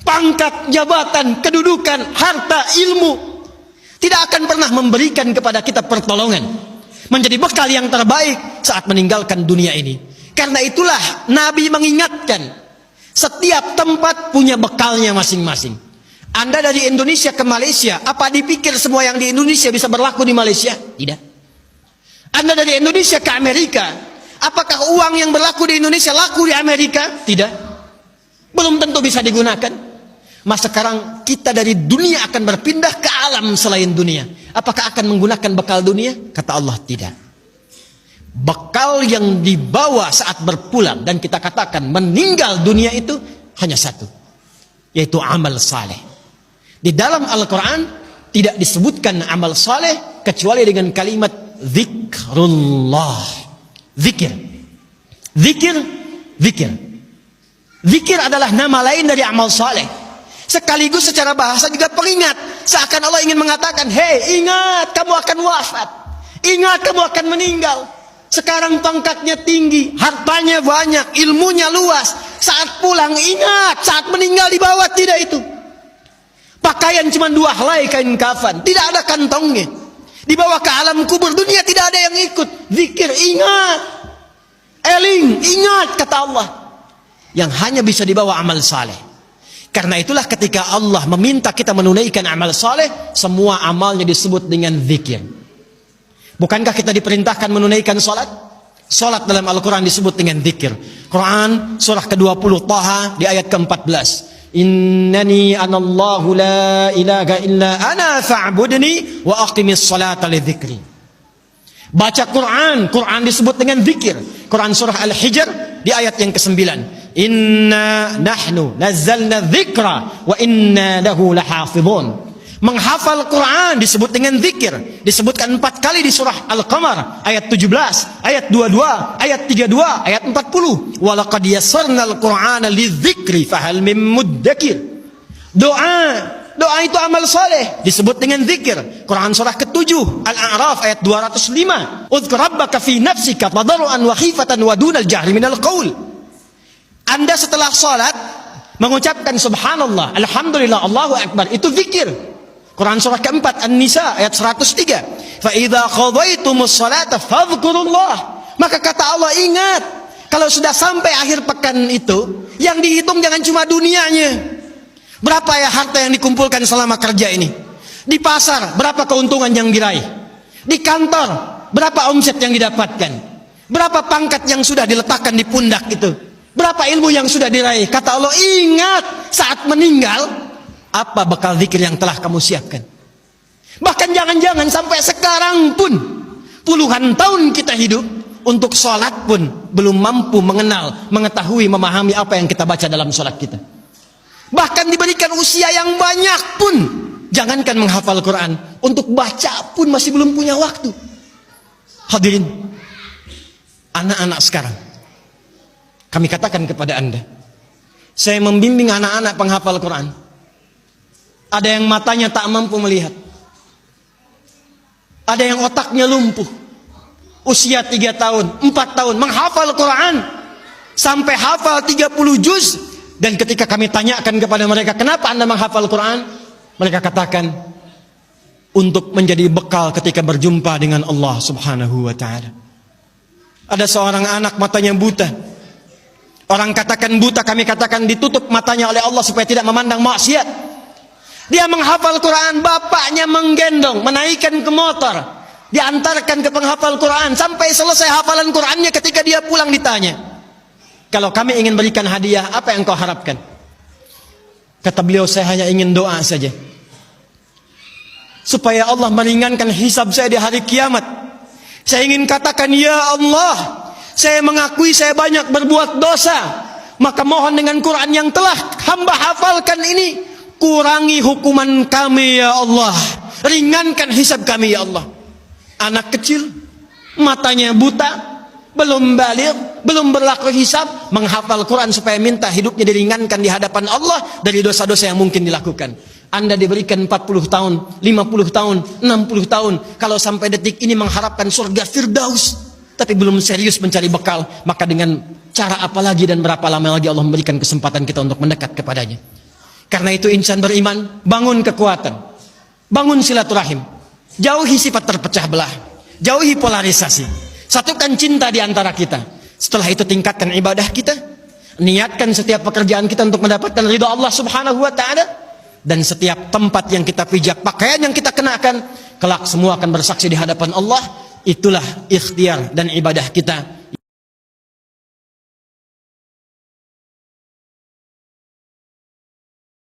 pangkat, jabatan, kedudukan, harta, ilmu, tidak akan pernah memberikan kepada kita pertolongan, menjadi bekal yang terbaik saat meninggalkan dunia ini. Karena itulah Nabi mengingatkan, setiap tempat punya bekalnya masing-masing. Anda dari Indonesia ke Malaysia, apa dipikir semua yang di Indonesia bisa berlaku di Malaysia? Tidak. Anda dari Indonesia ke Amerika, apakah uang yang berlaku di Indonesia laku di Amerika? Tidak. Belum tentu bisa digunakan. Mas sekarang kita dari dunia akan berpindah ke alam selain dunia. Apakah akan menggunakan bekal dunia? Kata Allah, tidak. Bekal yang dibawa saat berpulang dan kita katakan meninggal dunia itu hanya satu, yaitu amal saleh. Di dalam Al-Quran tidak disebutkan amal saleh kecuali dengan kalimat zikrullah. Zikir. Zikir. Zikir. Zikir adalah nama lain dari amal saleh. Sekaligus secara bahasa juga peringat. Seakan Allah ingin mengatakan, hei, ingat kamu akan wafat. Ingat kamu akan meninggal. Sekarang pangkatnya tinggi, hartanya banyak, ilmunya luas. Saat pulang ingat, saat meninggal dibawa tidak itu. Pakaian cuma 2 helai kain kafan, tidak ada kantongnya. Dibawa ke alam kubur, dunia tidak ada yang ikut. Zikir, ingat. Eling, ingat, kata Allah. Yang hanya bisa dibawa amal saleh. Karena itulah ketika Allah meminta kita menunaikan amal saleh, semua amalnya disebut dengan zikir. Bukankah kita diperintahkan menunaikan salat? Salat dalam Al-Quran disebut dengan zikir. Quran surah ke-20 Taha di ayat ke-14. Innani anallahu la ilaha illa ana fa'budni wa aqimis salata li dzikri. Baca Quran, Quran disebut dengan zikir. Quran surah Al-Hijr di ayat yang ke-9. Inna nahnu nazzalna dzikra wa inna lahu lahafizun. Menghafal Quran disebut dengan zikir. Disebutkan 4 kali di surah Al-Qamar ayat 17, ayat 22, ayat 32, ayat 40. Walaqad yassarnal Qur'ana lidzikri fahal mim muddakir. Doa itu amal saleh disebut dengan zikir. Quran surah ke-7 Al-A'raf ayat 205. Udzkur rabbaka fi nafsika tadarruan wa khifatan wa dunal jahri minal qaul. Anda setelah salat mengucapkan subhanallah, alhamdulillah, Allahu akbar, itu zikir. Quran surah ke-4 An-Nisa ayat 103. Fa idza qadaytumus salata fadhkurullah. Maka kata Allah, ingat, kalau sudah sampai akhir pekan itu, yang dihitung jangan cuma dunianya. Berapa ya harta yang dikumpulkan selama kerja ini? Di pasar berapa keuntungan yang diraih? Di kantor berapa omset yang didapatkan? Berapa pangkat yang sudah diletakkan di pundak itu? Berapa ilmu yang sudah diraih? Kata Allah, ingat, saat meninggal apa bekal zikir yang telah kamu siapkan? Bahkan jangan-jangan sampai sekarang pun, puluhan tahun kita hidup, untuk sholat pun belum mampu mengenal, mengetahui, memahami apa yang kita baca dalam sholat kita. Bahkan diberikan usia yang banyak pun, jangankan menghafal Quran, untuk baca pun masih belum punya waktu. Hadirin, anak-anak sekarang, kami katakan kepada Anda, saya membimbing anak-anak penghafal Quran. Ada yang matanya tak mampu melihat. Ada yang otaknya lumpuh. Usia 3 tahun, 4 tahun, menghafal Quran. Sampai hafal 30 juz. Dan ketika kami tanyakan kepada mereka, kenapa Anda menghafal Quran? Mereka katakan, untuk menjadi bekal ketika berjumpa dengan Allah subhanahu wa ta'ala. Ada seorang anak matanya buta. Orang katakan buta, kami katakan ditutup matanya oleh Allah supaya tidak memandang maksiat. Dia menghafal Quran, bapaknya menggendong, menaikkan ke motor, diantarkan ke penghafal Quran sampai selesai hafalan Qurannya. Ketika dia pulang ditanya, kalau kami ingin berikan hadiah, apa yang kau harapkan? Kata beliau, saya hanya ingin doa saja, supaya Allah meringankan hisab saya di hari kiamat. Saya ingin katakan, ya Allah, saya mengakui saya banyak berbuat dosa, maka mohon dengan Quran yang telah hamba hafalkan ini, kurangi hukuman kami ya Allah, ringankan hisab kami ya Allah. Anak kecil, matanya buta, belum baligh, belum berlaku hisab, menghafal Quran supaya minta hidupnya diringankan di hadapan Allah dari dosa-dosa yang mungkin dilakukan. Anda diberikan 40 tahun, 50 tahun, 60 tahun, kalau sampai detik ini mengharapkan surga Firdaus, tapi belum serius mencari bekal, maka dengan cara apa lagi dan berapa lama lagi Allah memberikan kesempatan kita untuk mendekat kepadanya? Karena itu insan beriman, bangun kekuatan, bangun silaturahim, jauhi sifat terpecah belah, jauhi polarisasi, satukan cinta di antara kita. Setelah itu tingkatkan ibadah kita, niatkan setiap pekerjaan kita untuk mendapatkan ridha Allah Subhanahu wa taala, dan setiap tempat yang kita pijak, pakaian yang kita kenakan, kelak semua akan bersaksi di hadapan Allah. Itulah ikhtiar dan ibadah kita